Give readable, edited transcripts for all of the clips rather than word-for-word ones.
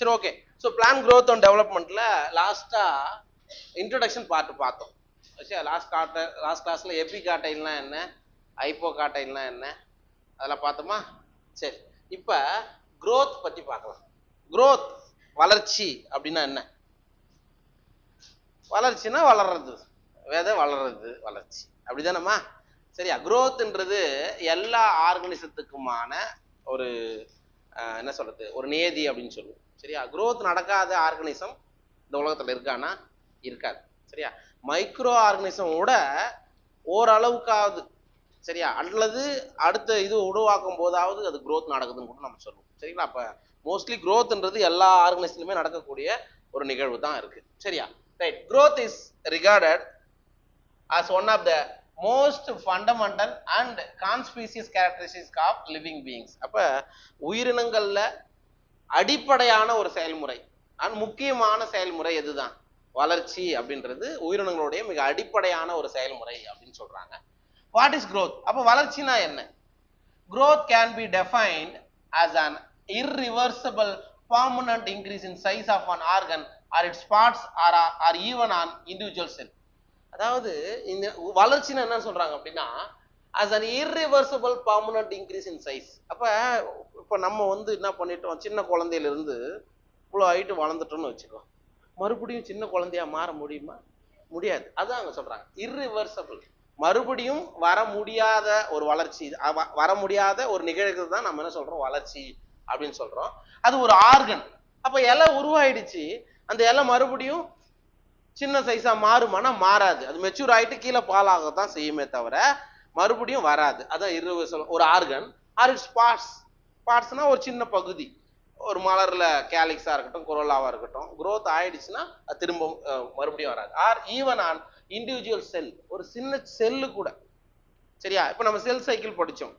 சரி okay. So plant growth and டெவலப்மெண்ட்ல லாஸ்டா இன்ட்ரோடக்ஷன் பார்ட் பார்த்தோம். சரி, லாஸ்ட் கிளாஸ்ல எபிகாட்டைல்னா என்ன, ஹைப்போகாட்டைல்னா என்ன அதெல்லாம் பார்த்தோமா. சரி, இப்போ growth பத்தி பார்க்கலாம். growth வளர்ச்சி அப்படின்னா என்ன? வளர்ச்சினா வளர்றது, விதை வளர்றது வளர்ச்சி, அப்படிதானம்மா? சரியா? growthன்றது எல்லா ஆர்கனிசத்துக்குமான ஒரு என்ன சொல்றது, ஒரு நியதி அப்படின்னு சொல்லுவோம். சரியா? growth நடக்காத ஆர்கனிசம் இந்த உலகத்துல இருக்கானா? இருக்காது. சரியா? மைக்ரோ ஆர்கனிசம் கூட ஓரளவுக்காவது, சரியா, அல்லது அடுத்த இது உருவாக்கும் போதாவது அது growth நடக்குதுன்னு கூட நம்ம சொல்லுவோம். சரிங்களா? அப்ப மோஸ்ட்லி growthன்றது எல்லா ஆர்கனிசத்திலுமே நடக்கக்கூடிய ஒரு நிகழ்வு தான் இருக்கு. சரியா? Right. growth is regarded as one of the most fundamental and conspicuous characteristics of living beings. அப்ப உயிரினங்கள்ல அடிப்படையான ஒரு செயல்முறை அண்ட் முக்கியமான செயல்முறை எதுதான்? வளர்ச்சி அப்படின்றது உயிரினங்களுடைய மிக அடிப்படையான ஒரு செயல்முறை அப்படின்னு சொல்றாங்க. What is growth? அப்ப வளர்ச்சினா என்ன? growth can be defined as an irreversible permanent increase in size of an organ or its parts or even an individual cell. அதாவது இந்த வளர்ச்சின்னு என்ன சொல்றாங்க அப்படின்னா, as an irreversible permanent increase in size. அப்ப இப்ப நம்ம என்ன பண்ணிட்டோம், சின்ன குழந்தையில இருந்து இவ்வளோ ஹைட்டு வளர்ந்துட்டோம்னு வச்சுக்கோ, மறுபடியும் சின்ன குழந்தையா மாற முடியுமா? முடியாது. அதான் அவங்க சொல்றாங்க irreversible, மறுபடியும் வர முடியாத ஒரு வளர்ச்சி, வர முடியாத ஒரு நிகழ்வு தான் நம்ம என்ன சொல்றோம், வளர்ச்சி அப்படின்னு சொல்றோம். அது ஒரு ஆர்கன். அப்ப இலை உருவாயிடுச்சு, அந்த இலை மறுபடியும் சின்ன சைஸா மாறுமானா மாறாது. அது மெச்சூர் ஆயிட்டு கீழே பாலாகத்தான் செய்யுமே தவிர மறுபடியும் வராது. அதான் irreversible. ஒரு ஆர்கன் ஆர் இட்ஸ் பார்ட்ஸ். பார்ட்ஸ்னா ஒரு சின்ன பகுதி, ஒரு மலர்ல கேலிக்ஸா இருக்கட்டும், கொரோலாவா இருக்கட்டும், growth ஆயிடுச்சுன்னா அது திரும்ப மறுபடியும் வராது. ஆர் ஈவன் ஆன் இண்டிவிஜுவல் செல், ஒரு சின்ன செல்லு கூட. சரியா? இப்ப நம்ம செல் சைக்கிள் படிச்சோம்.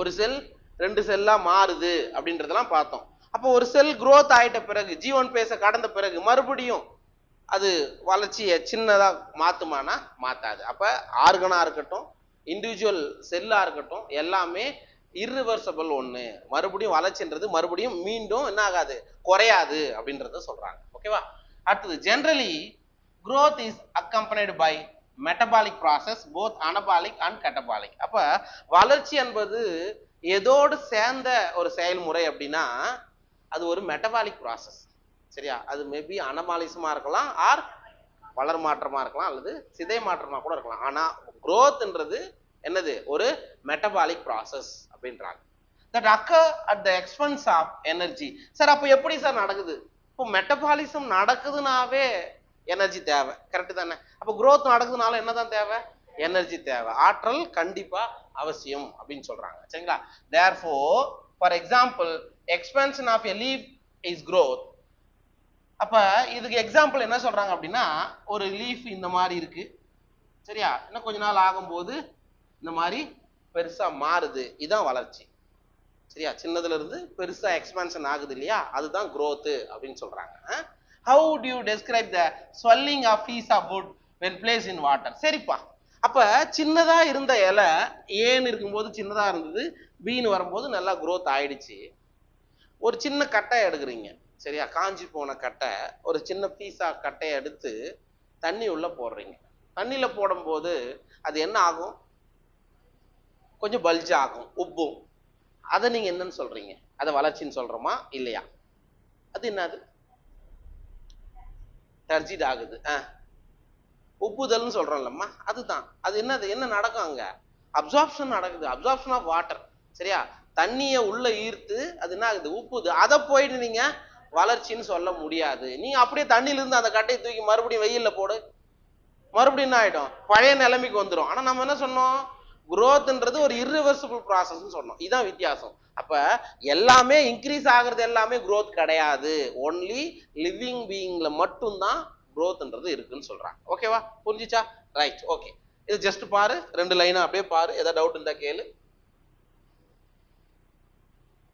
ஒரு செல் 2 செல்லா மாறுது அப்படின்றதெல்லாம் பார்த்தோம். அப்போ ஒரு செல் growth ஆயிட்ட பிறகு, G1 பேஸ கடந்த பிறகு மறுபடியும் அது வளர்ச்சியை சின்னதா மாத்துமானா மாத்தாது. அப்ப ஆர்கனா இருக்கட்டும், இண்டிவிஜுவல் செல்லா இருக்கட்டும், எல்லாமே irreversible ஒண்ணு. மறுபடியும் வளர்ச்சின்றது மறுபடியும் மீண்டும் என்ன ஆகாது, குறையாது அப்படின்றத சொல்றாங்க. ஓகேவா? அடுத்தது, generally growth is accompanied by metabolic process, both anabolic and catabolic. அப்ப வளர்ச்சி என்பது எதோடு சேர்ந்த ஒரு செயல்முறை அப்படின்னா அது ஒரு மெட்டபாலிக் ப்ராசஸ். சரியா? அது மேபி அனமாலிசமா இருக்கலாம், ஆர் வளர் மாற்றமா இருக்கலாம், அல்லது சிதை மாற்றமா கூட இருக்கலாம். ஆனா growthன்றது என்னது, ஒரு மெட்டபாலிக் ப்ராசஸ் அப்படின்றாங்க. that occur at the expense of energy. Sir அப்ப எப்படி சார் நடக்குது? இப்போ மெட்டபாலிசம் நடக்குதுனாவே எனர்ஜி தேவை, கரெக்ட் தானே? அப்ப growth நடக்குதுனால என்னதான் தேவை? எனர்ஜி தேவை, ஆற்றல் கண்டிப்பா அவசியம் அப்படின்னு சொல்றாங்க. சரிங்களா? therefore for example expansion of a leaf is growth. அப்ப இதுக்கு எக்ஸாம்பிள் என்ன சொல்றாங்க அப்படின்னா, ஒரு லீஃப் இந்த மாதிரி இருக்கு. சரியா? இன்னும் கொஞ்ச நாள் ஆகும்போது இந்த மாதிரி பெருசா மாறுது, இதுதான் வளர்ச்சி. சரியா? சின்னதுல இருந்து பெருசா எக்ஸ்பான்ஷன் ஆகுது இல்லையா, அதுதான் growth அப்படின்னு சொல்றாங்க. how do you describe the swelling of piece of wood when placed in water? சரிப்பா, அப்ப சின்னதா இருந்த இலை ஏன்னு இருக்கும்போது சின்னதா இருந்தது, பீன்னு வரும்போது நல்லா growth ஆயிடுச்சு. ஒரு சின்ன கட்டை எடுக்கிறீங்க, சரியா, காஞ்சி போன கட்டை, ஒரு சின்ன பீஸா கட்டையை எடுத்து தண்ணி உள்ள போடுறீங்க. தண்ணியில போடும்போது அது என்ன ஆகும்? கொஞ்சம் பல்ஜ் ஆகும், உப்பும். அதை நீங்க என்னன்னு சொல்றீங்க? அதை வளர்ச்சின்னு சொல்றோமா இல்லையா? அது என்னது? டர்ஜிட் ஆகுது, உப்புதல்னு சொல்றோம்லம்மா, அதுதான். அது என்னது, என்ன நடக்கும் அங்க? அப்சார்ப்ஷன் நடக்குது, அப்சார்ப்ஷன் ஆஃப் வாட்டர். சரியா? தண்ணியை உள்ள ஈர்த்து அது என்ன ஆகுது, உப்புது. அதை போயிட்டு நீங்க வளர்ச்சின்னு சொல்ல முடியாது. நீங்க அப்படியே தண்ணியில இருந்து அந்த கட்டையை தூக்கி மறுபடியும் வெயில்ல போடு, மறுபடியும் என்ன ஆயிடும், பழைய நிலைமைக்கு வந்துடும். ஆனா நம்ம என்ன சொன்னோம், growthன்றது ஒரு irreversible processன்னு சொன்னோம். இதுதான் வித்தியாசம். அப்ப எல்லாமே இன்க்ரீஸ் ஆகுறது எல்லாமே growth கிடையாது. ஒன்லி லிவிங் பீயிங்ல மட்டும்தான் growthன்றது இருக்குன்னு சொல்றாங்க. ஓகேவா? புரிஞ்சுச்சா? Right, okay. இது ஜஸ்ட் பாரு, 2 லைனா அப்படியே பாரு, ஏதாவது டவுட் இருந்தா கேளு.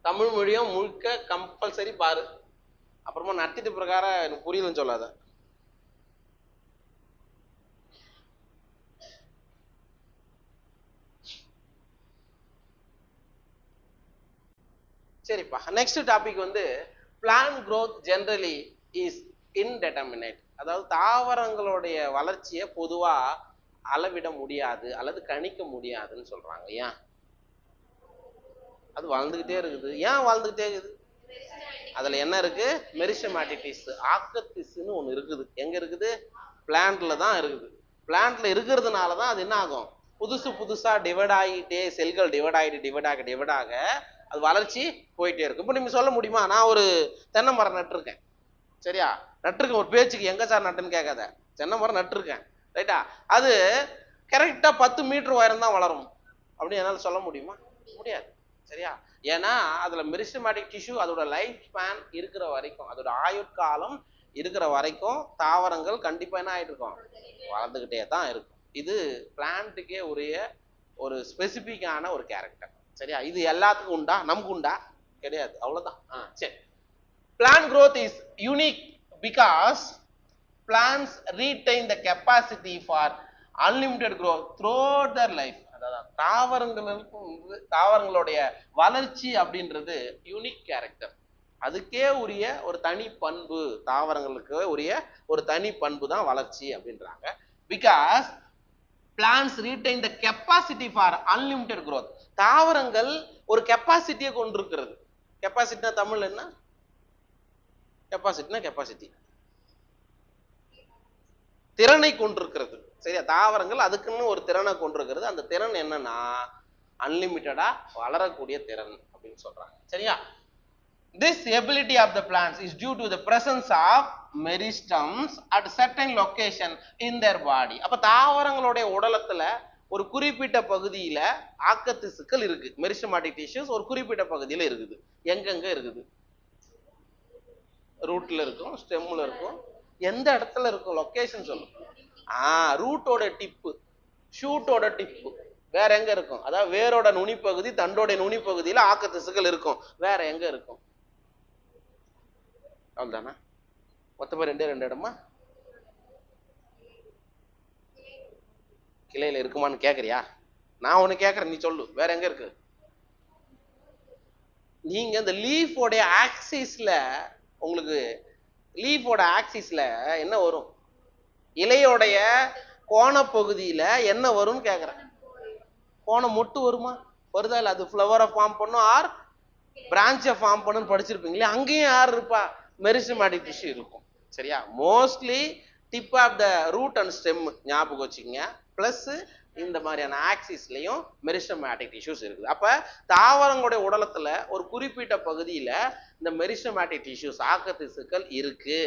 தமிழ் மொழியும் முழுக்க கம்பல்சரி பாரு, அப்புறமா நட்டிட்டு பிரகாரம் எனக்கு புரியலன்னு சொல்லாத. சரிப்பா, next topic plant growth generally is indeterminate. அதாவது தாவரங்களுடைய வளர்ச்சியை பொதுவா அளவிட முடியாது அல்லது கணிக்க முடியாதுன்னு சொல்றாங்க. ஏன்? அது வாழ்ந்துகிட்டே இருக்குது. ஏன் வாழ்ந்துகிட்டே இருக்குது? அதுல என்ன இருக்கு? மெரிஸ்டமேட்டிக் டிஷ்யூ, ஆக்கத்திசுன்னு ஒண்ணு இருக்குது. எங்க இருக்குது? பிளான்ட்ல தான் இருக்குது. பிளான்ட்ல இருக்கிறதுனால தான் அது என்ன ஆகும்? புதுசு புதுசா டிவைட் ஆகிட்டே, செல்கள் டிவைட் ஆக அது வளர்ச்சி போயிட்டே இருக்கும். இப்போ நீங்க சொல்ல முடியுமா, நான் ஒரு தென்னை மரம் நட்டுருக்கேன், சரியா? நட்டுருக்கேன், ஒரு பேச்சுக்கு எங்க சார் நட்டுன்னு கேட்காத, தென்னை மரம் நட்டுருக்கேன், ரைட்டா? அது கரெக்டா 10 மீட்டர் உயரம் தான் வளரும் அப்படின்னு என்னால சொல்ல முடியுமா? முடியாது, சரியா? ஏன்னா அதுல மெரிஸ்டமேட்டிக் டிஷ்யூ அதோட லைஃப் ஸ்பேன் இருக்கிற வரைக்கும், அதோட ஆயுட்காலம் இருக்கிற வரைக்கும் தாவரங்கள் கண்டிப்பா என்ன ஆயிட்டு இருக்கும்? வளர்ந்துகிட்டே தான் இருக்கும். இது பிளான்ட்டுக்கே உரிய ஒரு ஸ்பெசிபிக்கான ஒரு கேரக்டர், சரியா? இது எல்லாத்துக்கும் உண்டா? நமக்கு உண்டா? கிடையாது, அவ்வளவுதான். சரி. Plant growth is unique because plants retain the capacity for unlimited growth throughout their life. அதாவது தாவரங்களுடைய வளர்ச்சி அப்படின்றது யூனிக் கேரக்டர், அதுக்கே உரிய ஒரு தனி பண்பு, தாவரங்களுக்கு உரிய ஒரு தனி பண்பு தான் வளர்ச்சி அப்படின்றாங்க. Because plants retain the capacity for unlimited growth. தாவரங்கள் ஒரு கெப்பாசிட்டியை கொண்டிருக்கிறது. கெப்பாசிட்டினா தமிழ் என்ன? கெப்பாசிட்டி திறனை கொண்டிருக்கிறது, சரியா? தாவரங்கள் அதுக்குன்னு ஒரு திறனை கொண்டிருக்கிறது. அந்த திறன் என்னன்னா அன்லிமிட்டடா வளரக்கூடிய திறன் அப்படின்னு சொல்றாங்க, சரியா? This ability of the plants is due to the presence of meristems at certain location in their body. அப்ப தாவரங்களுடைய உடலத்துல ஒரு குறிப்பிட்ட பகுதியில ஆக்கத்திசுக்கள் இருக்கு. மெரிஸ்டமேட்டிக் டிஷ்யூஸ் ஒரு குறிப்பிட்ட பகுதியில இருக்குது. எங்கெங்க இருக்குது? ரூட்ல இருக்கும், ஸ்டெம்ல இருக்கும். எந்த இடத்துல இருக்கும்? லொகேஷன் சொல்லும். ரூட்டோட டிப்பு, ஷூட்டோட டிப்பு வேற எங்க இருக்கும்? அதாவது வேரோட நுனிப்பகுதி, தண்டோட நுனிப்பகுதியில ஆக்கத்திசுக்கள் இருக்கும். வேற எங்க இருக்கும்? அவ்வளவுதானா? மொத்தமா ரெண்டு இடமா? கிளையில இருக்குமான்னு கேக்குறியா? நான் ஒண்ணு கேக்குறேன், நீ சொல்லு, வேற எங்க இருக்கு? நீங்க இந்த லீஃபோடைய ஆக்சிஸ்ல, உங்களுக்கு லீஃபோட ஆக்சிஸ்ல என்ன வரும்? இலையோடைய கோண பகுதியில என்ன வரும்னு கேக்குறேன். கோணம் மொட்டு வருமா? வருதா? இல்ல அது ஃப்ளவரை ஃபார்ம் பண்ணும் ஆர் பிரான்ச்சை ஃபார்ம் பண்ணுன்னு படிச்சிருப்பீங்களே, அங்கேயும் யார் இருப்பா? மெரிஸ்டமேட்டிக் டிஷ்யூ இருக்கும், சரியா? Mostly tip of the root and stem ஞாபகம் வச்சுக்கோங்க. பிளஸ் இந்த மாதிரியான ஆக்சிஸ்லயும் மெரிஸ்டமேட்டிக் டிஷ்யூஸ் இருக்குது. அப்ப தாவரங்களுடைய உடலத்துல ஒரு குறிப்பிட்ட பகுதியில இந்த மெரிஸ்டமேட்டிக் டிஷ்யூஸ் ஆக்கத்திசுக்கள் இருக்கு.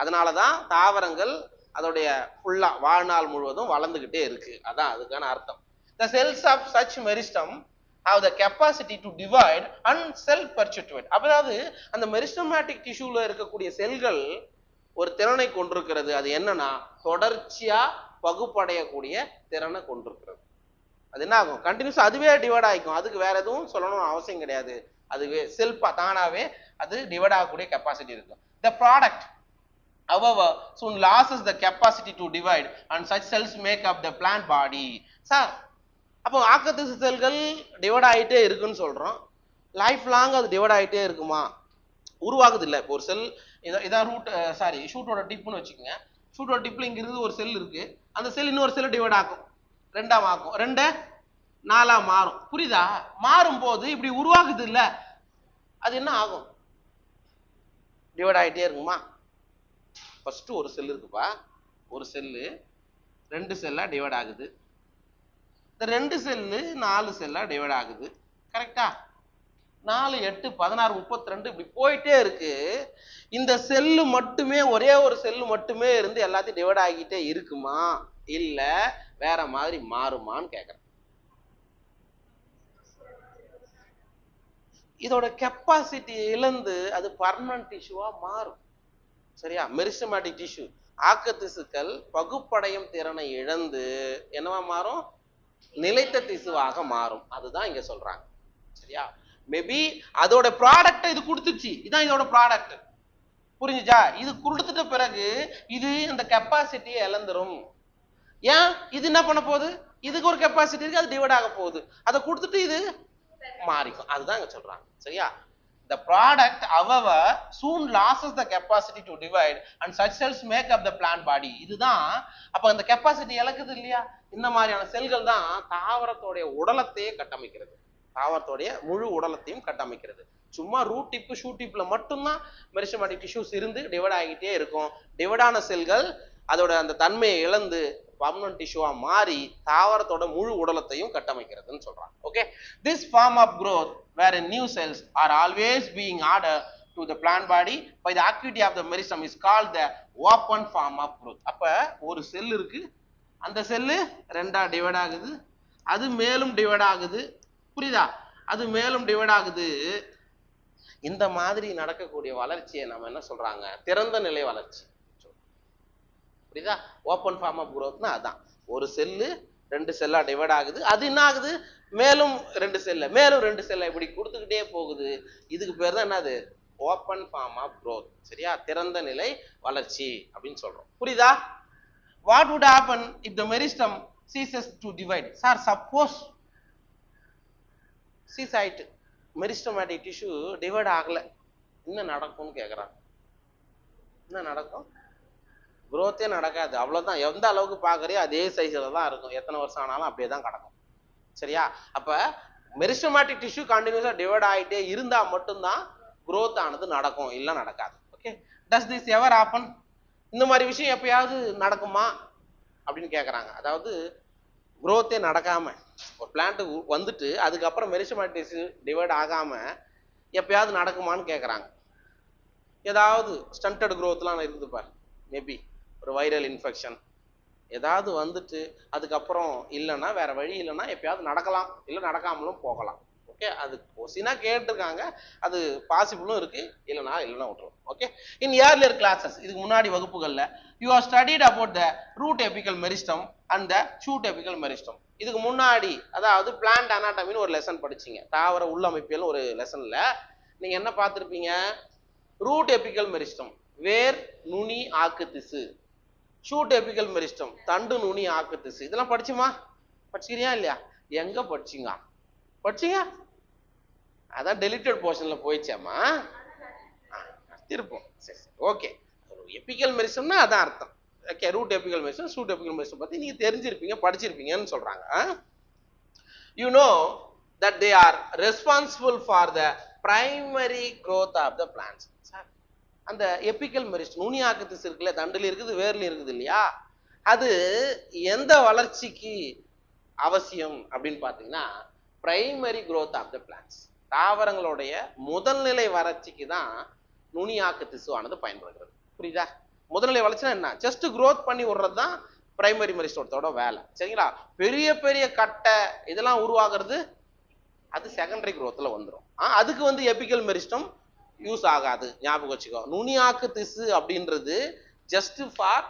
அதனாலதான் தாவரங்கள் அதோடைய ஃபுல்லா வாழ்நாள் முழுவதும் வளர்ந்துகிட்டே இருக்கு. அதான் அதுக்கான அர்த்தம். The cells of such meristem have the capacity to divide and self-perpetuate. அதாவது அந்த மெரிஸ்டமேட்டிக் டிஷ்யூல இருக்கக்கூடிய செல்கள் ஒரு திறனை கொண்டிருக்கிறது. அது என்னன்னா தொடர்ச்சியா பகுப்படையக்கூடிய திறனை கொண்டிருக்கிறது. அது என்ன ஆகும்? கண்டினியூஸ் அதுவே டிவைட் ஆகிக்கும். அதுக்கு வேற எதுவும் சொல்லணும்னு அவசியம் கிடையாது. அதுவே செல்ஃபா தானாவே அது டிவைட் ஆகக்கூடிய கெப்பாசிட்டி இருக்கும். The product however soon loses the capacity to divide and such cells make up the plant body. Sir, அப்போ ஆக்கத்திசு செல்கள் டிவைட் ஆகிட்டே இருக்குன்னு சொல்றோம். லைஃப் லாங் அது டிவைட் ஆகிட்டே இருக்குமா? உருவாகுது இல்லை. இப்போ ஒரு செல் இதான் ரூட், சாரி ஷூட்டோட டிப்னு வச்சுக்கோங்க. ஷூட்டோட டிப்ல இங்க இருந்து ஒரு செல் இருக்கு. அந்த செல் இன்னொரு செல் டிவைட் ஆகும், ரெண்டாம் ஆகும், 2 4 மாறும். புரியுதா? மாறும் போது இப்படி உருவாகுது இல்ல, அது என்ன ஆகும்? டிவைட் ஆகிட்டே இருக்குமா? ஃபர்ஸ்ட் ஒரு செல் இருக்குப்பா, ஒரு செல்லு 2 செல்லா டிவைட் ஆகுது. இந்த 2 செல்லு 4 செல்லா டிவைட் ஆகுது. கரெக்டா? 4 8 16 32 இப்படி போயிட்டே இருக்கு. இந்த செல்லு மட்டுமே, ஒரே ஒரு செல்லு மட்டுமே இருந்து எல்லாத்தையும் டிவைட் ஆகிட்டே இருக்குமா, இல்ல வேற மாதிரி மாறுமான்னு கேக்குறேன். இதோட கெப்பாசிட்டி இழந்து அது பர்மனன்ட் டிஷ்யூவா மாறும், சரியா? மெரிஸ்டமேட்டிக் டிஷ்யூ ஆக்கத்திசுக்கள் பகுப்படையும் திறனை இழந்து என்னவா மாறும்? நிலைத்த திசுவாக மாறும். அதுதான் இங்க சொல்றாங்க, சரியா? மேபி அதோட ப்ராடக்ட் இது கொடுத்துச்சு, இதான் இதோட ப்ராடக்ட். புரிஞ்சுச்சா? இது கொடுத்துட்ட பிறகு இது அந்த கெப்பாசிட்டியை இழந்துரும். ஏன்? இது என்ன பண்ண போகுது? இதுக்கு ஒரு கெப்பாசிட்டி இருக்கு, அது டிவைட் ஆக போகுது. அதை கொடுத்துட்டு இது மாறிக்கும். அதுதான் இங்க சொல்றாங்க, சரியா? The product, however, soon loses the capacity to divide and such cells make up the plant body. இதுதான் அப்ப அந்த கெப்பாசிட்டி இழக்குது இல்லையா? இந்த மாதிரியான செல்கள் தான் தாவரத்தோடைய உடலத்தையே கட்டமைக்கிறது. தாவரத்தோடைய முழு உடலத்தையும் கட்டமைக்கிறது. சும்மா ரூட் டிப்பு ஷூட் டிப்ல மட்டும்தான் மெரிஸ்டமேட்டிக் டிஷ்யூஸ் இருந்து டிவைட் ஆகிட்டே இருக்கும். டிவைடான செல்கள் அதோட அந்த தன்மையை இழந்து பர்மனன்ட் டிஷ்யூவா மாறி தாவரத்தோட முழு உடலத்தையும் கட்டமைக்கிறதுன்னு சொல்றாங்க. Okay, this form of growth wherein new cells are always being added to the plant body by the activity of the meristem is called the open form of growth. அப்ப ஒரு செல் இருக்கு, அந்த செல்லு ரெண்டா டிவைட் ஆகுது, அது மேலும் divide ஆகுது, புரியுதா? அது மேலும் டிவைட் ஆகுது. இந்த மாதிரி நடக்கக்கூடிய வளர்ச்சியை நம்ம என்ன சொல்றாங்க? திறந்த நிலை வளர்ச்சி. புரியுதா? ஓப்பன் ஃபார்ம் ஆஃப் குரோத்னா அதான், ஒரு செல்லு ரெண்டு செல்லா டிவைட் ஆகுது, அது என்ன ஆகுது? மேலும் ரெண்டு செல்ல மேலும் ரெண்டு செல்ல இப்படி கொடுத்துக்கிட்டே போகுது. இதுக்கு பேர் தான் என்னது? Open form of growth. சரியா? திறந்த நிலை வளர்ச்சி அப்படின்னு சொல்றோம். புரியுதா? What would happen if the meristem ceases to divide? Sir suppose cease ஆயிட்டு மெரிஸ்டமேட்டிக் டிஷ்யூ டிவைட் ஆகல, என்ன நடக்கும்னு கேட்குறாங்க. என்ன நடக்கும்? குரோத்தே நடக்காது, அவ்வளோதான். எந்த அளவுக்கு பார்க்குறியோ அதே சைஸில் தான் இருக்கும், எத்தனை வருஷம் ஆனாலும் அப்படியே தான் கிடக்கும். சரியா? அப்போ மெரிஸ்டமேட்டிக் டிஷ்யூ கண்டினியூஸாக டிவைட் ஆகிட்டே இருந்தால் மட்டும்தான் குரோத் ஆனது நடக்கும், இல்லை நடக்காது. Okay, does this ever happen? இந்த மாதிரி விஷயம் எப்பயாவது நடக்குமா அப்படின்னு கேட்குறாங்க. அதாவது குரோத்தே நடக்காம ஒரு பிளான்ட் வந்துட்டு அதுக்கப்புறம் மெரிஸ்டமேட்டிக் டிஷ்யூ டிவைட் ஆகாம எப்பயாவது நடக்குமான்னு கேட்குறாங்க. ஏதாவது ஸ்டண்டட் குரோத்லாம் இருக்குது பாரு, மேபி ஒரு வைரல் இன்ஃபெக்ஷன் ஏதாவது வந்துட்டு அதுக்கப்புறம் இல்லைன்னா வேற வழி இல்லைன்னா எப்பயாவது நடக்கலாம், இல்லை நடக்காமலும் போகலாம். ஓகே, அது கொஸ்டினா கேட்டிருக்காங்க, அது பாசிபிளும் இருக்கு, இல்லைனா விட்டுரும். ஓகே, இன் இயர்லியர் கிளாஸஸ், இதுக்கு முன்னாடி வகுப்புகளில் you are studied about the root apical meristem and the shoot apical meristem. இதுக்கு முன்னாடி அதாவது பிளான்ட் அனாட்டமின்னு ஒரு லெசன் படிச்சிங்க, தாவர உள்ளமைப்பியல் ஒரு லெசன்ல நீங்க என்ன பார்த்துருப்பீங்க? ரூட் எபிக்கல் மெரிஸ்டம் வேர் நுனி ஆக்கு திசு, ஷூட் எபிக்கல் மெரிஸ்டம் தண்டு நுனி ஆக்கு திசு. இதெல்லாம் படிச்சுமா? படிச்சுக்கிறியா இல்லையா? எங்க படிச்சிங்க? படிச்சிங்க? அதான் டெலிட்டட் போர்ஷன்ல போயிச்சாமா, திருப்போம். சரி, ஓகே. எபிக்கல் மெரிஸ்டம்னா அதான் அர்த்தம். Okay, root apical meristem shoot apical meristem பத்தி நீங்க தெரிஞ்சிருப்பீங்க, படிச்சிருப்பீங்கன்னு சொல்றாங்க. You know that they are responsible for the primary growth of the plants. அந்த எபிக்கல் மெரிஸ்டம் நுனி ஆக்கு திசு இருக்குல்ல, தண்டுல இருக்குது வேர்ல இருக்குது இல்லையா, அது எந்த வளர்ச்சிக்கு அவசியம் அப்படின்னு பாத்தீங்கன்னா primary growth of the plants, தாவரங்களுடைய முதல்நிலை வளர்ச்சிக்கு தான் நுனி ஆக்கு திசுவானது பயன்படுகிறது. புரியுதா? முதல்நிலை வளர்ச்சினா என்ன? ஜஸ்ட் growth பண்ணி விடுறது தான் பிரைமரி மெரிஸ்டத்தோட வேலை. சரிங்களா? பெரிய பெரிய கட்டை இதெல்லாம் உருவாகிறது அது செகண்டரி growthல வந்துடும். அதுக்கு எபிக்கல் மெரிஸ்டம் யூஸ் ஆகாது, ஞாபகம் வச்சுக்கோ. நுனியாக்கு திசு அப்படின்றது ஜஸ்ட் ஃபார்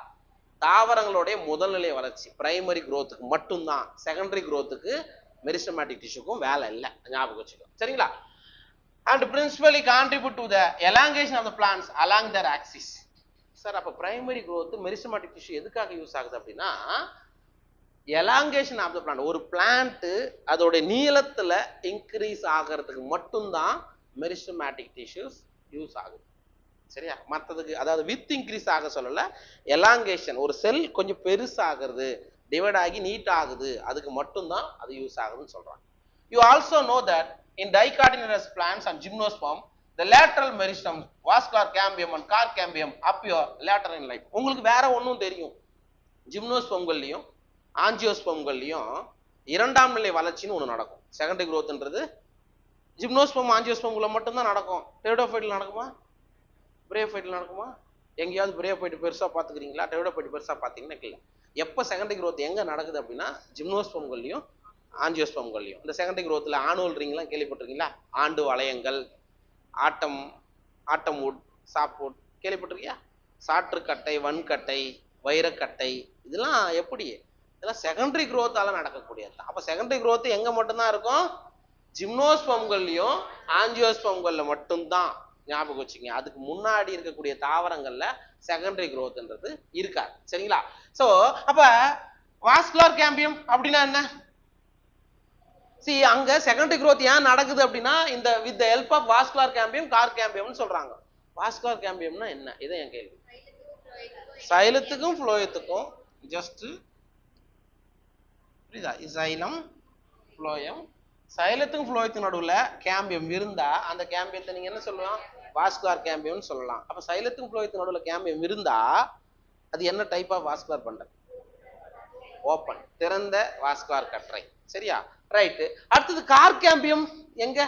தாவரங்களுடைய முதல்நிலை வளர்ச்சி, பிரைமரி growthக்கு மட்டும்தான். செகண்டரி growthக்கு மெரிஸ்டமேட்டிக் டிஷ்யூக்கும் வேலை இல்லை, ஞாபகம் வச்சுக்கோ. சரிங்களா? And பிரின்சிபலி contribute to the elongation of the plants along their axis. Sir அப்ப பிரைமரி growth மெரிஸ்டமேட்டிக் டிஷ்யூ எதுக்காக யூஸ் ஆகுது அப்படின்னா elongation of the plant, ஒரு பிளான்ட் அதோட நீளத்துல இன்க்ரீஸ் ஆகிறதுக்கு மட்டும்தான் மெரிஸ்டமேட்டிக் டிஷ்யூஸ் யூஸ் ஆகுது. சரியா? மற்றதுக்கு அதாவது வித் இன்க்ரீஸ் ஆக சொல்லல, எலாங்கேஷன், ஒரு செல் கொஞ்சம் பெருசாகிறது, டிவைட் ஆகி நீட் ஆகுது, அதுக்கு மட்டும்தான் அது யூஸ் ஆகுதுன்னு சொல்றாங்க. You also know that in dicotyledonous plants and gymnosperm the lateral meristem, vascular cambium and car cambium appear later in life. உங்களுக்கு வேற ஒன்றும் தெரியும், ஜிம்னோஸ்பர்ம்கள்லையும் ஆஞ்சியோஸ்பர்ம்கள்லையும் இரண்டாம் நிலை வளர்ச்சின்னு ஒன்று நடக்கும். செகண்டரி growthன்றது ஜிம்னோஸ்பர்ம் ஆஞ்சியோஸ்பர்ம்குள்ள மட்டும்தான் நடக்கும். டெரிடோஃபைட்டில் நடக்குமா? பிரேயோஃபைட்டில் நடக்குமா? எங்கேயாவது பிரேயோஃபைட் பெருசாக பார்த்துக்கிறீங்களா? டெரிடோஃபைட் பெருசாக பார்த்தீங்கன்னா இல்லை. எப்போ செகண்டரி growth எங்கே நடக்குது அப்படின்னா ஜிம்னோஸ்பர்ம்கள்லையும் ஆஞ்சியோஸ்பர்ம்கள்லையும். இந்த செகண்டரி growthல ஆனுவல் ரிங்லாம் கேள்விப்பட்டிருக்கீங்களா? ஆண்டு வளையங்கள், ஆட்டம் வுட், சாப்வுட் கேள்விப்பட்டிருக்கியா? சாற்றுக்கட்டை, வன்கட்டை, வைரக்கட்டை, இதெல்லாம் எப்படி? இதெல்லாம் செகண்டரி growthால நடக்கக்கூடியது. அப்போ செகண்டரி growth எங்க மட்டும்தான் இருக்கும்? ஜிம்னோஸ்பர்ம்கள்லையும் ஆஞ்சியோஸ்பர்ம்கள்ல மட்டும்தான், ஞாபகம் வச்சுங்க. அதுக்கு முன்னாடி இருக்கக்கூடிய தாவரங்கள்ல செகண்டரி growthன்றது இருக்காது. சரிங்களா? சோ அப்ப வாஸ்குலர் கேம்பியம் அப்படின்னா என்ன? சி அங்க செகண்டரி growth ஏன் நடக்குது அப்படின்னா இந்த with help of vascular cambium cork கேம்பியம்னு சொல்றாங்க. வாஸ்குலர் கேம்பியம்னா என்ன? இதை என் கேள்வி. சைலத்துக்கும் ஃப்ளோயத்துக்கும் ஜஸ்ட் புரியுதா? சைலம் ஃப்ளோயம், சைலத்துக்கும் ஃப்ளோயத்துக்கும் நடுவுல கேம்பியம் இருந்தா அந்த கேம்பியத்தை நீங்க என்ன சொல்லலாம்? வாஸ்குலர் கேம்பியம்னு சொல்லலாம். அப்ப சைலத்துக்கும் ஃப்ளோயத்துக்கும் நடுவுல கேம்பியம் இருந்தா அது என்ன type of vascular bundle? Open, திறந்த வாஸ்குலர் கற்றை. சரியா? ரைட். அடுத்தது கார் கேம்பியம் எங்க?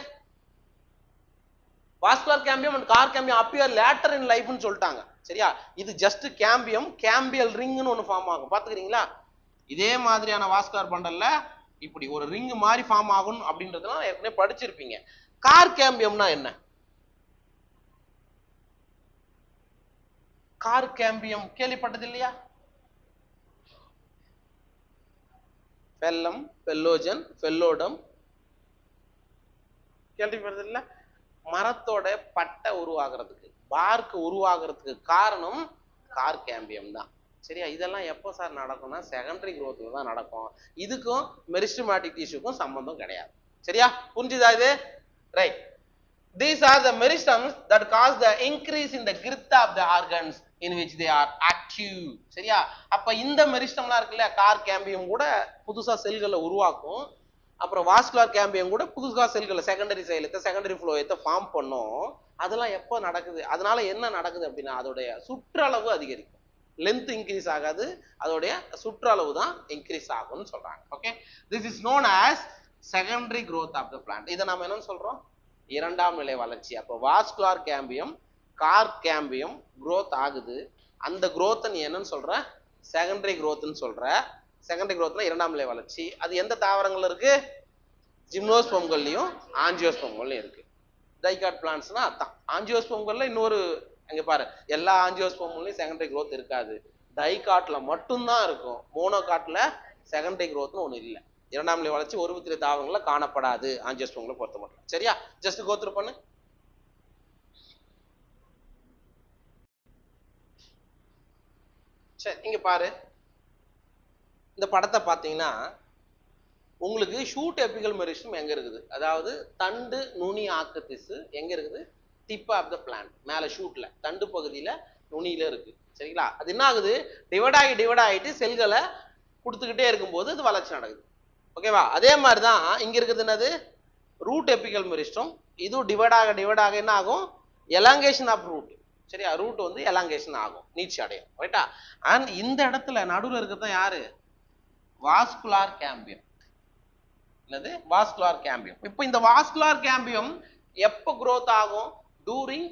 Vascular cambium and cork cambium appear later in லைஃப்னு சொல்லிட்டாங்க. சரியா? இது ஜஸ்ட் கேம்பியம், கேம்பியல் ரிங்னு ஒன்னு ஃபார்ம் ஆகும். பாத்துக்கிறீங்களா? இதே மாதிரியான வாஸ்குலர் பண்டல்ல இப்படி ஒரு ரிங் மாதிரி ஃபார்ம் ஆகும் அப்படின்றதுலாம் ஏற்கனவே படிச்சிருப்பீங்க. கார் கேம்பியம்னா என்ன? கார் கேம்பியம் கேள்விப்பட்டது இல்லையா? பெல்லம், பெல்லோஜன், பெல்லோடம் கேள்விப்பட்டது இல்ல? மரத்தோட பட்டை உருவாகிறதுக்கு, பார்க் உருவாகிறதுக்கு காரணம் கார் கேம்பியம் தான். சரியா? இதெல்லாம் எப்போ சார் நடக்கும்னா செகண்டரி growthல தான் நடக்கும். இதுக்கும் மெரிஸ்டமேட்டிக் டிஷ்யூக்கும் சம்பந்தம் கிடையாது. சரியா? புரிஞ்சுதா இது? Right. These are the meristems that cause the increase in the girth of the organs in which they are active. சரியா? அப்ப இந்த மெரிஸ்டம்லாம் இருக்குல்ல, கார் கேம்பியம் கூட புதுசா செல்களை உருவாக்கும். அப்புறம் வாஸ்குலர் கேம்பியம் கூட புதுசா செல்களை, செகண்டரி சைலத்தை, செகண்டரி ஃப்ளோயத்தை ஃபார்ம் பண்ணும். அதெல்லாம் எப்போ நடக்குது? அதனால என்ன நடக்குது அப்படின்னா அதோடைய சுற்றளவு அதிகரிக்கும். லென்த் இன்க்ரீஸ் ஆகாது, அதோடைய சுற்றளவு தான் இன்க்ரீஸ் ஆகும்னு சொல்றாங்க. Okay, this is known as secondary growth of the plant. இதை நம்ம என்னன்னு சொல்றோம்? இரண்டாம் நிலை வளர்ச்சி. அப்போ vascular cambium, cork cambium growth ஆகுது. அந்த growth நீ என்னன்னு சொல்ற? செகண்டரி growthன்னு சொல்ற. செகண்டரி growthனா இரண்டாம் நிலை வளர்ச்சி. அது எந்த தாவரங்கள் இருக்கு? ஜிம்னோஸ்போம்கள்லயும் ஆஞ்சியோஸ்போம்கள்லயும் இருக்கு. டைகாட் பிளான்ட்ஸ்னா அதான். ஆஞ்சியோஸ்போம்கள்ல இன்னொரு, அங்க பாரு, எல்லா ஆஞ்சியோஸ்போம்கள்லயும் செகண்டரி growth இருக்காது. டைகாட்ல மட்டும்தான் இருக்கும். மோனோகாட்ல செகண்டரி growthனு ஒண்ணு இல்லை. இரண்டாம் நிலை வளர்ச்சி ஒரு வித்திரை தாவரங்கள்ல காணப்படாது ஆஞ்சியோஸ்போம்களை பொறுத்த மட்டும். சரியா? ஜஸ்ட் கோ த்ரூ பண்ணு. சரி, இங்க பாரு, இந்த படத்தை பார்த்தீங்கன்னா உங்களுக்கு ஷூட் எபிகல் மெரிஸ்டம் எங்க இருக்குது? அதாவது தண்டு நுனி ஆக்கு திசு எங்க இருக்குது? டிப் ஆஃப் த பிளான்ட், மேல ஷூட்ல தண்டு பகுதியில நுனியில இருக்கு. சரிங்களா? அது என்ன ஆகுது? டிவைட் ஆகிட்டு செல்களை கொடுத்துக்கிட்டே இருக்கும்போது அது வளர்ச்சி நடக்குது. ஓகேவா? அதே மாதிரிதான் இங்க இருக்குது என்னது? Root apical meristem. இதுவும் டிவைட் ஆக என்ன ஆகும்? Elongation of root. சரியா? ரூட் வந்து எலாங்கேஷன் ஆகும், நீட்சி அடையும். ரைட்டா? அண்ட் இந்த இடத்துல நடுவில் இருக்கிறது யாரு? Vascular cambium. என்னது? Vascular cambium. இப்போ இந்த வாஸ்குலார் கேம்பியம் எப்போ growth ஆகும்? டூரிங்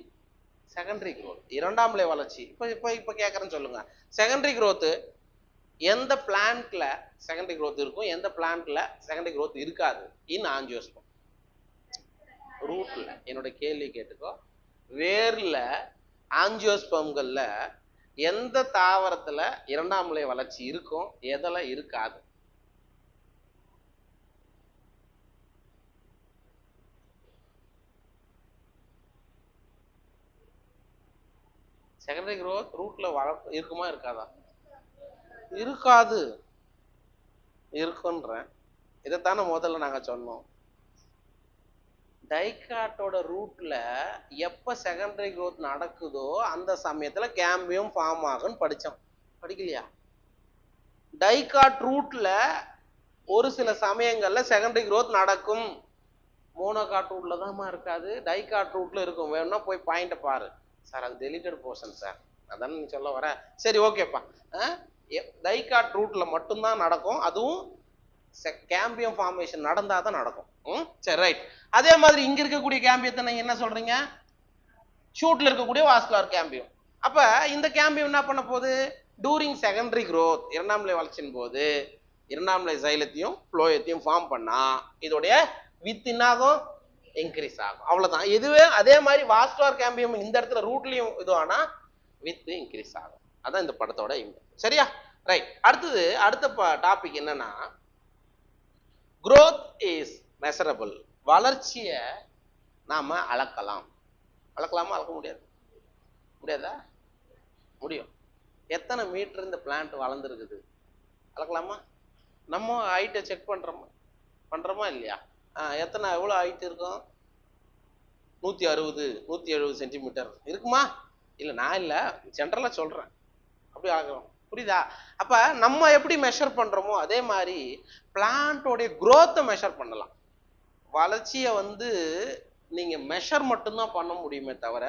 செகண்டரி growth, இரண்டாம் நிலை வளர்ச்சி. இப்போ கேட்கறேன்னு சொல்லுங்க, செகண்டரி growth எந்த பிளான்ட்ல செகண்டரி growth இருக்கும், எந்த பிளான்ட்ல செகண்டரி growth இருக்காது? இன் ஆஞ்சியோஸ்போம். ரூட்ல. என்னோட கேள்வி கேட்டுக்கோ. வேர்ல ஆஞ்சியோஸ்போம்கள்ல எந்த தாவரத்துல இரண்டாம் நிலை வளர்ச்சி இருக்கும், எதில் இருக்காது? செகண்டரி growth ரூட்ல இருக்குமா இருக்காதா? இருக்காது. இருக்குன்ற இதைத்தானே முதல்ல நாங்க சொன்னோம். டைகாட்டோட ரூட்ல எப்ப செகண்டரி growth நடக்குதோ அந்த சமயத்துல கேம்பியம் ஃபார்ம் ஆகும்னு படிச்சோம். படிக்கலையா? டைகாட் ரூட்ல ஒரு சில சமயங்கள்ல செகண்டரி growth நடக்கும். மோனோகாட் ரூட்ல தான்மா இருக்காது, டைகாட் ரூட்ல இருக்கும். வேணும்னா போய் பாயிண்ட பாரு. சார் அது டெலிட்டட் போர்ஷன் சார், அதான் நீ சொல்ல வர. சரி, ஓகேப்பா. டைகாட் ரூட்ல மட்டும்தான் நடக்கும். அதுவும் கேம்பியம் ஃபார்மேஷன் நடந்தாதான் நடக்கும். சரி, ரைட். அதே மாதிரி இங்க இருக்கக்கூடிய கேம்பியத்தை நீங்க என்ன சொல்றீங்க? ஷூட்ல இருக்கக்கூடிய வாஸ்குலர் கேம்பியம். அப்ப இந்த கேம்பியம் என்ன பண்ண போகுது? டூரிங் செகண்டரி growth, இரண்டாம் நிலை வளர்ச்சியின் போது இரண்டாம் நிலை சைலத்தையும் ஃப்ளோயத்தையும் ஃபார்ம் பண்ணா இதோடைய வித் என்னாகும்? இன்க்ரீஸ் ஆகும். அவ்வளவுதான். இதுவே அதே மாதிரி வாஸ்குலர் கேம்பியம் இந்த இடத்துல ரூட்லயும் இது ஆனா வித் இன்க்ரீஸ் ஆகும். அதான் இந்த படத்தோட சரியா? ரைட். அடுத்தது அடுத்த டாபிக் என்னன்னா growth is measurable. வளர்ச்சியை நாம அளக்கலாம். அளக்கலாமா? அளக்க முடியாது. முடியாதா? முடியும். எத்தனை மீட்டர் இந்த பிளான்ட் வளர்ந்துருக்குது அளக்கலாமா? நம்ம ஹைட்டை செக் பண்றோமா இல்லையா? எத்தனை எவ்வளோ ஹைட் இருக்கும்? 160 170 சென்டிமீட்டர் இருக்குமா? இல்லை, நான் இல்லை, ஜென்ரலாக சொல்கிறேன். அப்படி ஆகும், புரியுதா? அப்போ நம்ம எப்படி மெஷர் பண்ணுறோமோ அதே மாதிரி பிளான்ட்டோடைய குரோத்தை மெஷர் பண்ணலாம். வளர்ச்சியை நீங்கள் மெஷர் மட்டும்தான் பண்ண முடியுமே தவிர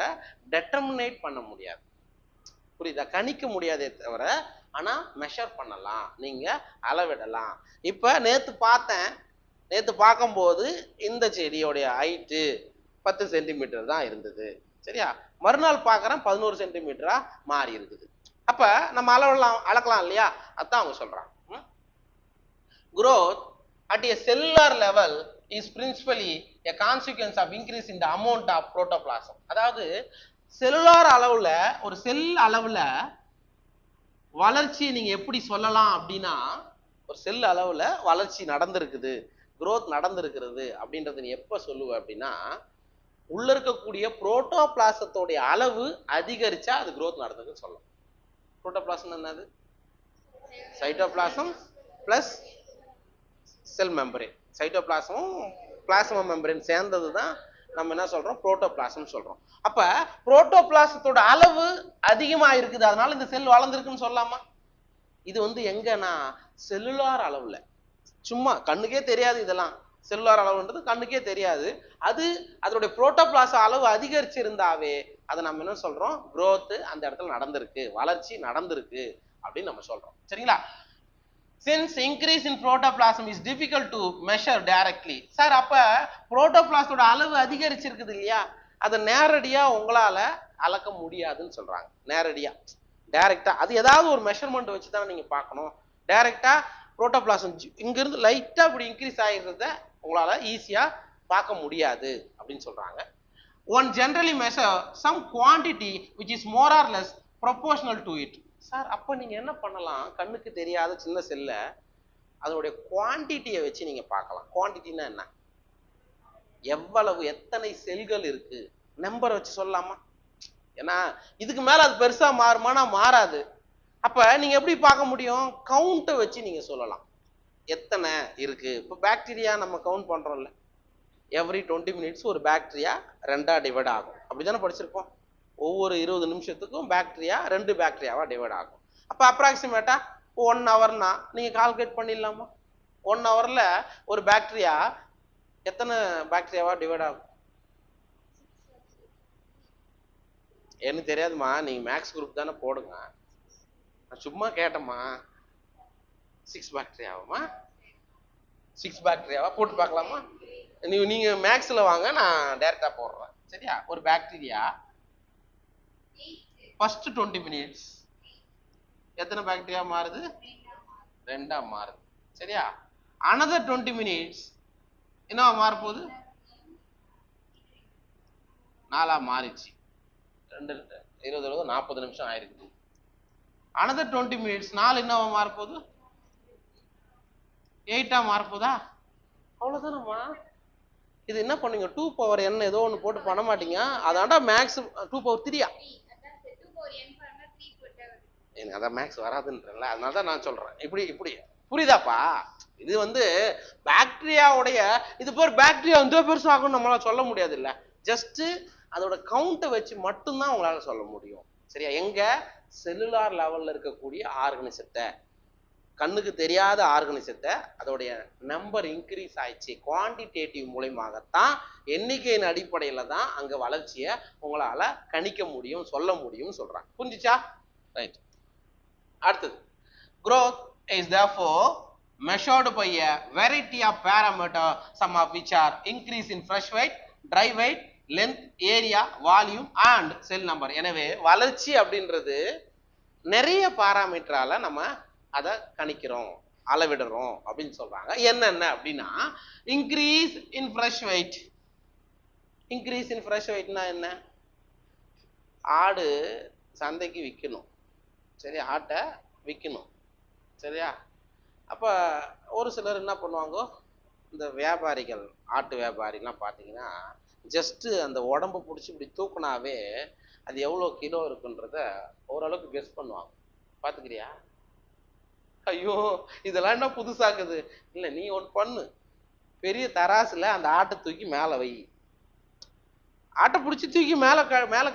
டெட்டர்மினேட் பண்ண முடியாது, புரியுதா? கணிக்க முடியாதே தவிர ஆனால் மெஷர் பண்ணலாம், நீங்கள் அளவிடலாம். இப்போ நேற்று பார்க்கும்போது இந்த செடியோடைய ஹைட்டு 10 சென்டிமீட்டர் தான் இருந்தது, சரியா? மறுநாள் பார்க்குறேன் 11 சென்டிமீட்டரா மாறி இருக்குது. அப்போ நம்ம அளக்கலாம் இல்லையா? அதுதான் அவங்க சொல்கிறாங்க. growth at a cellular level is principally a consequence of increase in the amount of protoplasm. அதாவது செல்லுலார் அளவுல, ஒரு செல் அளவுல வளர்ச்சி நீங்க எப்படி சொல்லலாம் அப்படின்னா, ஒரு செல் அளவுல வளர்ச்சி நடந்திருக்குது, growth நடந்திருக்கிறது அப்படின்றது நீ எப்ப சொல்லுவ அப்படின்னா, உள்ள இருக்கக்கூடிய புரோட்டோபிளாசத்தோடைய அளவு அதிகரிச்சா அது growth நடந்திருக்குன்னு சொல்லலாம். புரோட்டோபிளாசம் என்னது? Cytoplasm plus cell membrane. சைட்டோபிளாசமும் பிளாஸ்மா மெம்பரேன் சேர்ந்தது தான் நம்ம என்ன சொல்றோம்? புரோட்டோபிளாசம் சொல்றோம். அப்ப புரோட்டோபிளாசத்தோட அளவு அதிகமா இருக்குது, அதனால இந்த செல் வளர்ந்துருக்குன்னு சொல்லலாமா? இது எங்கன்னா செல்லுலார் அளவுல, சும்மா கண்ணுக்கே தெரியாது. இதெல்லாம் செல்லுலார் அளவுன்றது கண்ணுக்கே தெரியாது. அதோடைய புரோட்டோபிளாச அளவு அதிகரிச்சிருந்தாவே அதை நம்ம என்ன சொல்றோம்? growth அந்த இடத்துல நடந்திருக்கு, வளர்ச்சி நடந்திருக்கு அப்படின்னு நம்ம சொல்றோம், சரிங்களா? Since increase in protoplasm is difficult to measure directly. Sir, அப்ப புரோட்டோபிளாஸ்டோட அளவு அதிகரிச்சிருக்குது இல்லையா, அதை நேரடியா உங்களால அளக்க முடியாதுன்னு சொல்றாங்க. நேரடியா, டைரக்டா அது ஏதாவது ஒரு மெஷர்மெண்ட் வச்சு தான் நீங்க பார்க்கணும். டைரக்டா புரோட்டோபிளாசம் இங்கிருந்து லைட்டா இப்படி இன்க்ரீஸ் ஆகிறத உங்களால ஈஸியா பார்க்க முடியாது அப்படின்னு சொல்றாங்க. One generally measure some quantity which is more or less proportional to it. Sir, அப்ப நீங்க என்ன பண்ணலாம்? கண்ணுக்கு தெரியாத சின்ன செல்ல அதனுடைய குவான்டிட்டியை வச்சு நீங்க பார்க்கலாம். குவான்டிட்டினா என்ன? எவ்வளவு, எத்தனை செல்கள் இருக்கு, நம்பர் வச்சு சொல்லலாமா? ஏன்னா இதுக்கு மேல அது பெருசா மாறுமானா மாறாது. அப்ப நீங்க எப்படி பார்க்க முடியும்? கவுண்ட்டை வச்சு நீங்க சொல்லலாம் எத்தனை இருக்கு. இப்போ பாக்டீரியா நம்ம கவுண்ட் பண்றோம்ல, எவ்ரி 20 minutes ஒரு பாக்டீரியா 2ஆ டிவைட் ஆகும், அப்படிதானே படிச்சிருப்போம்? ஒவ்வொரு 20 நிமிஷத்துக்கும் பாக்டீரியா 2 பாக்டீரியாவா டிவைட் ஆகும். அப்ப அப்ராக்சிமேட்டா 1 ஹவர்னா நீங்க கால்குலேட் பண்ணிடலாமா? 1 ஹவர்ல ஒரு பாக்டீரியா எத்தனை பாக்டீரியாவா டிவைட் ஆகும்? எனக்கு தெரியாதுமா, நீங்க மேக்ஸ் குரூப் தானே, போடுங்க. நான் சும்மா கேட்டேம்மா. 6 பாக்டீரியாவாமா? 6 பாக்டீரியாவா போட்டு பார்க்கலாமா? நீங்க மேக்ஸ்ல வாங்க, நான் டைரக்டா போடுறேன், சரியா? ஒரு பாக்டீரியா ஃபர்ஸ்ட் 20 minutes எத்தனை பாக்டீரியா மாறுது? 2ஆ மாறுது, சரியா? another 20 minutes என்னவா மாற போகுது? 4ஆ மாறிச்சு. 2 20 40 நிமிஷம் ஆயிருக்குது. another 20 minutes 4 என்னவா மாற போகுது? 8ஆ மாற போதா? அவ்வளவுதானம்மா. இது என்ன பண்ணுங்க, 2 பவர் n ஏதோ ஒன்று போட்டு பண்ண மாட்டீங்க. அதாண்டா மேக்ஸ் 2 பவர் 3. எனக்கு அதான் மேக்ஸ் வராதுன்றல, அதனால தான் நான் சொல்றேன். இப்படி புரியுதாப்பா? இது பாக்டீரியாவுடைய, இது பேர் பாக்டீரியா பெருசு ஆகும் நம்மளால சொல்ல முடியாது இல்ல. ஜஸ்ட் அதோட கவுண்ட்டை வச்சு மட்டும்தான் உங்களால சொல்ல முடியும், சரியா? எங்க செல்லுலார் லெவல்ல இருக்கக்கூடிய ஆர்கனிசத்தை, கண்ணுக்கு தெரியாத ஆர்கனிசத்தை அதோடைய நம்பர் இன்க்ரீஸ் ஆயிடுச்சு, குவான்டிடேட்டிவ் மூலமாகத்தான், எண்ணிக்கையின் அடிப்படையில தான் அங்க வளர்ச்சியை உங்களால கணிக்க முடியும், சொல்ல முடியும் சொல்றாங்க. புரிஞ்சுச்சா? ரைட். அடுத்தது, growth is therefore measured by a variety of parameters, some of which are increase in fresh weight, dry weight, length, area, volume and cell number. எனவே வளர்ச்சி அப்படின்றது நிறைய பாராமீட்டரால நம்ம அதை கணிக்கிறோம், அளவிடுறோம் அப்படின்னு சொல்றாங்க. என்னென்ன அப்படின்னா, increase in fresh weight. Increase in fresh வெயிட்னா என்ன? ஆடு சந்தைக்கு விற்கணும், சரி? ஆட்டை விற்கணும், சரியா? அப்போ ஒரு சிலர் என்ன பண்ணுவாங்க, இந்த வியாபாரிகள், ஆட்டு வியாபாரிலாம் பார்த்தீங்கன்னா, ஜஸ்ட்டு அந்த உடம்பு பிடிச்சி இப்படி தூக்குனாவே அது எவ்வளோ கிலோ இருக்குன்றத ஓரளவுக்கு கெஸ் பண்ணுவாங்க. பார்த்துக்கிறியா? ஐயோ, இதெல்லாம் என்ன புதுசாக்குது? இல்லை, நீ ஒன்று பண்ணு, பெரிய தராசுல அந்த ஆட்டை தூக்கி மேல வை, ஆட்டை பிடிச்சி தூக்கி மேல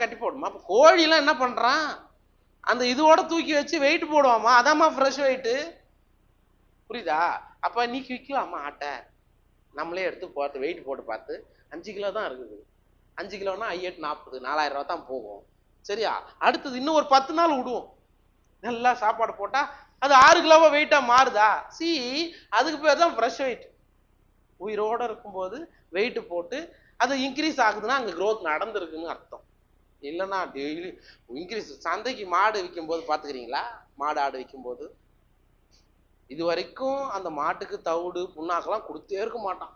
கட்டி போடுமா. அப்ப கோழி எல்லாம் என்ன பண்றான், அந்த இதோட தூக்கி வச்சு வெயிட் போடுவாமா, அதாம்மா ஃப்ரெஷ் வெயிட். புரியுதா? அப்ப நீக்கி விற்கலாமா ஆட்டை, நம்மளே எடுத்து போட்டு வெயிட் போட்டு பார்த்து 5 கிலோ தான் இருக்குது, 5 கிலோனா 840 4000 ரூபா தான் போகும். சரியா? அடுத்தது இன்னும் ஒரு 10 நாள் விடுவோம், நல்லா சாப்பாடு போட்டா அது 6 கிலோவா வெயிட்டா மாறுதா. அதுக்கு பேர் தான் ஃப்ரெஷ் வெயிட். உயிரோட இருக்கும்போது வெயிட் போட்டு அது இன்க்ரீஸ் ஆகுதுன்னா அங்க growth நடந்திருக்குன்னு அர்த்தம். இல்லைன்னா டெய்லி இன்க்ரீஸ். சந்தைக்கு மாடு விற்கும் போது பாத்துக்கிறீங்களா, மாடு ஆடு விற்கும் போது இது வரைக்கும் அந்த மாட்டுக்கு தவிடு புண்ணாக்கெல்லாம் கொடுத்தே இருக்க மாட்டான்.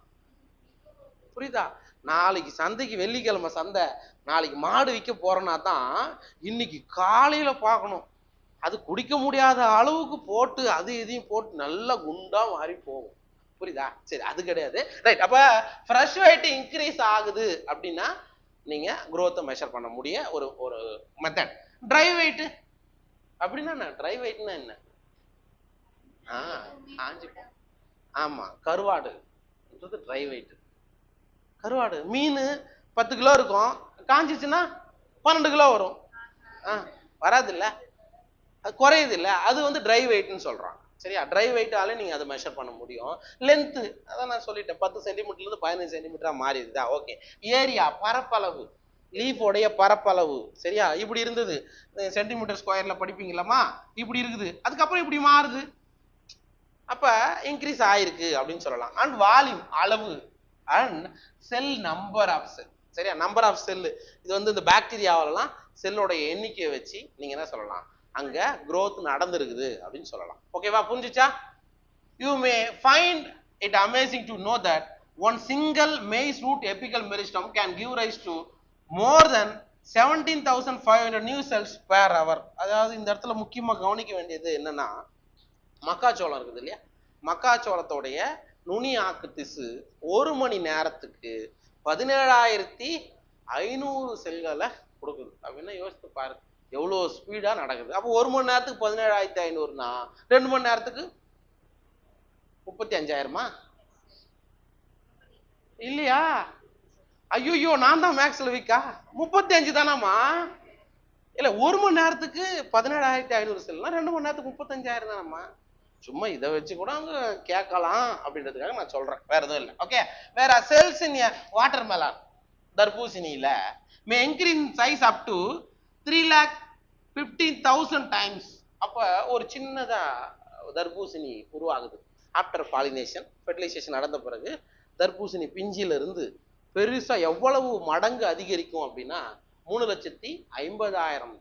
புரியுதா? நாளைக்கு சந்தைக்கு, வெள்ளிக்கிழமை சந்தை, நாளைக்கு மாடு விற்க போறோன்னா தான் இன்னைக்கு காலையில பார்க்கணும், அது குடிக்க முடியாத அளவுக்கு போட்டு அது இதையும் போட்டு நல்லா குண்டா மாறி போகும். புரியுதா? சரி, அது கிடையாது. ரைட். அப்ப ஃப்ரெஷ் வெயிட் இன்க்ரீஸ் ஆகுது அப்படின்னா நீங்க growth மெஷர் பண்ண முடிய ஒரு ஒரு மெத்தட். ட்ரை வெயிட் அப்படின்னா என்ன? ட்ரை வெயிட்னா என்ன? காஞ்சி. ஆமா, கருவாடு ட்ரை வெயிட். கருவாடு மீன் 10 கிலோ இருக்கும், காஞ்சிச்சுன்னா 12 கிலோ வரும். வராது இல்ல, அது குறையுது இல்ல, அது வந்து ட்ரை வெயிட்னு சொல்றாங்க. சரியா? ட்ரை வெயிட்டாலே நீங்க அதை மெஷர் பண்ண முடியும். லென்த் அதான் நான் சொல்லிட்டேன், 10 சென்டிமீட்டர்ல இருந்து 15 சென்டிமீட்டரா மாறிடுதா. ஓகே. ஏரியா, பரப்பளவு, லீஃபோடைய பரப்பளவு. சரியா? இப்படி இருந்தது, சென்டிமீட்டர் ஸ்கொயர்ல படிப்பீங்களாமா, இப்படி இருக்குது, அதுக்கப்புறம் இப்படி மாறுது, அப்ப இன்க்ரீஸ் ஆயிருக்கு அப்படின்னு சொல்லலாம். அண்ட் வால்யூம், அளவு, and cell number of cell. சரியா? நம்பர் ஆஃப் செல், இது வந்து இந்த பாக்டீரியாவெல்லாம் செல்லோடைய எண்ணிக்கையை வச்சு நீங்க என்ன சொல்லலாம், அங்க growth நடந்திருக்குது அப்படின்னு சொல்லலாம். ஓகேவா? புரிஞ்சுச்சா? You may find it amazing to know that one single maize root apical meristem can give rise to more than 17,500 new cells per hour. அதாவது இந்த இடத்துல முக்கியமா கவனிக்க வேண்டியது என்னன்னா, மக்காச்சோளம் இருக்குது இல்லையா, மக்காச்சோளத்தோடைய நுனி ஆக்கு திசு ஒரு மணி நேரத்துக்கு 17,500 செல்களை கொடுக்குது அப்படின்னா யோசித்து பாரு, எவ்வளவு ஸ்பீடா நடக்குது. அப்போ ஒரு மணி நேரத்துக்கு 17,500னா 2 மணி நேரத்துக்கு 35,000 இல்லையா? ஐயோ, நான் தான் மேக்ஸ்ல வீக்கா. 35 தானாமா? இல்ல, ஒரு மணி நேரத்துக்கு 17,500 செல்னா 2 மணி நேரத்துக்கு 35,000 தானம்மா. சும்மா இதை வச்சு கூட அங்க கேட்கலாம் அப்படின்றதுக்காக நான் சொல்றேன், வேற எதுவும் இல்லை. ஓகே. வேற செல்ஸ் இன் வாட்டர் மெலான், தர்பூசணியில may increase size up to 3,15,000 times. அப்ப ஒரு சின்னதா தர்பூசணி உருவாகுது. ஆஃப்டர் பாலினேஷன், ஃபெர்டிலைசேஷன் நடந்த பிறகு தர்பூசணி பிஞ்சில இருந்து பெருசா எவ்வளவு மடங்கு அதிகரிக்கும் அப்படின்னா 3,50,000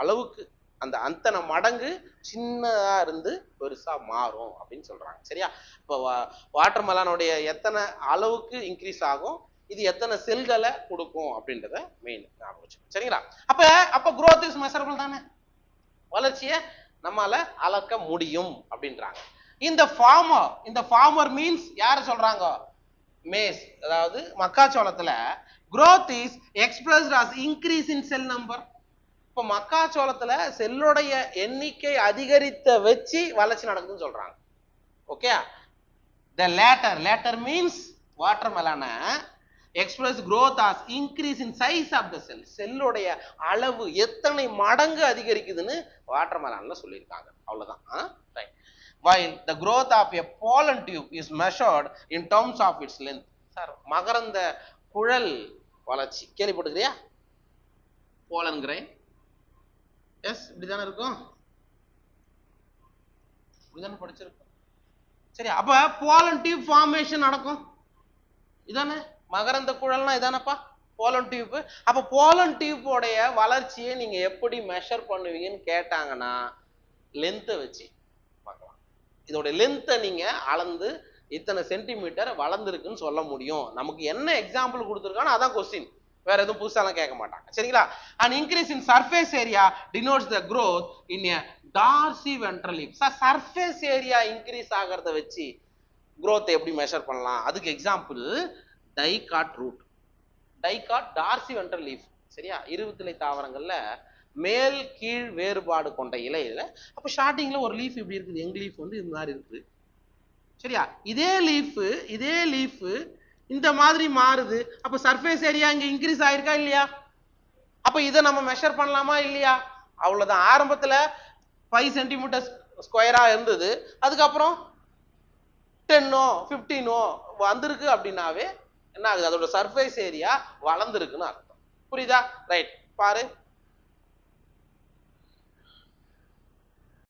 அளவுக்கு அந்த அத்தனை மடங்கு சின்னதா இருந்து பெருசா மாறும் அப்படின்னு சொல்றாங்க. சரியா? இப்போ வாட்டர் மெலானுடைய எத்தனை அளவுக்கு இன்க்ரீஸ் ஆகும், இது எத்தனை செல்களை கொடுக்கும் அப்படின்றத மெயின் ஞாபகம். சரிங்களா? அப்ப growth is measurable தானே, வளர்ச்சியை நம்மால அளக்க முடியும் அப்படின்றாங்க. இந்த ஃபார்மர் மீன்ஸ் யார சொல்றாங்க? மேஸ், அதாவது மக்காச்சோளத்துல growth is expressed as increase in cell number. இப்ப மக்காச்சோளத்துல செல்லுடைய எண்ணிக்கை அதிகரித்த வச்சு வளர்ச்சி நடக்குதுன்னு சொல்றாங்க. Okay. the latter means watermelon express growth as increase in size of the cell. செல்லுடைய அளவு எத்தனை மடங்கு அதிகரிக்குதுன்னு வாட்டர்மெலன்ல சொல்லியிருக்காங்க. அவ்வளவுதான். Right. while the growth of a pollen tube is measured in terms of its length. Sir, மகரந்த குழல் வளர்ச்சி கேள்விப்பட்டிருக்கிறியா? pollen grain. எஸ், இப்படிதானே இருக்கும், இப்படிதானே படிச்சிருக்கோம். சரி, அப்ப pollen tube formation நடக்கும், இதானே மகரந்த குழல்னா இதானப்பா pollen tube. அப்ப pollen tube உடைய வளர்ச்சியை நீங்க எப்படி மெஷர் பண்ணுவீங்கன்னு கேட்டாங்கன்னா லென்த்தை வச்சு பார்க்கலாம். இதோட லென்த்தை நீங்க அளந்து இத்தனை சென்டிமீட்டர் வளர்ந்துருக்குன்னு சொல்ல முடியும். நமக்கு என்ன எக்ஸாம்பிள் கொடுத்துருக்கானோ அதான் கொஸ்டின், வேற எதுவும் புதுசாலாம் கேட்க மாட்டாங்க. சரிங்களா? an increase in surface area denotes the growth in a dorsiventral leaf. Surface area increase ஆகிறத வச்சு growth எப்படி மெஷர் பண்ணலாம்? அதுக்கு example dicot root, dicot dorsiventral leaf. சரியா? இருபத்திலை தாவரங்கள்ல மேல் கீழ் வேறுபாடு கொண்ட இலையில அப்ப ஸ்டார்டிங்ல ஒரு லீஃப் இப்படி இருக்குது, எங் லீஃப் வந்து இது மாதிரி இருக்குது, சரியா? இதே லீஃப் இந்த மாதிரி மாறுது. அப்ப சர்ஃபேஸ் ஏரியா இங்க இன்க்ரீஸ் ஆயிருக்கா இல்லையா? அப்ப இதை நம்ம மெஷர் பண்ணலாமா இல்லையா? அவ்வளவுதான். ஆரம்பத்துல 5 சென்டிமீட்டர் ஸ்கொயரா இருந்தது, அதுக்கப்புறம் 10ஓ 15ஓ வந்திருக்கு அப்படின்னாவே என்ன ஆகுது? அதோட சர்ஃபேஸ் ஏரியா வளர்ந்துருக்குன்னு அர்த்தம். புரியுதா? ரைட், பாரு.